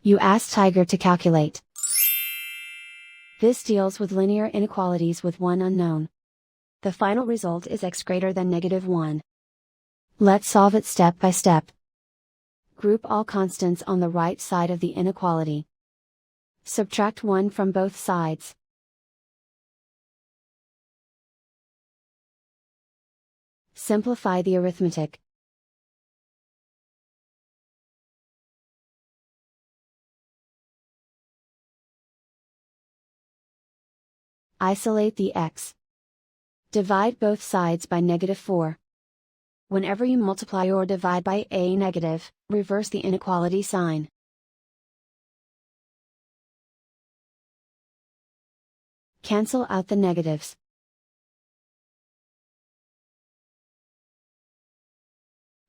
You ask Tiger to calculate. This deals with linear inequalities with one unknown. The final result is x greater than -1. Let's solve it step by step. Group all constants on the right side of the inequality. Subtract 1 from both sides. Simplify the arithmetic. Isolate the x. Divide both sides by -4. Whenever you multiply or divide by a negative, reverse the inequality sign. Cancel out the negatives.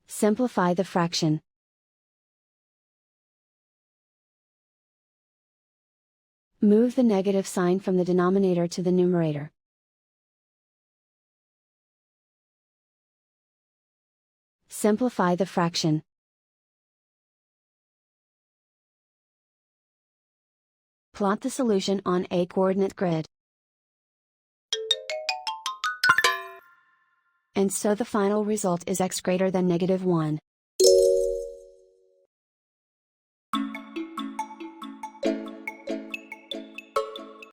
Simplify the fraction. Move the negative sign from the denominator to the numerator. Simplify the fraction. Plot the solution on a coordinate grid. And so the final result is x greater than -1.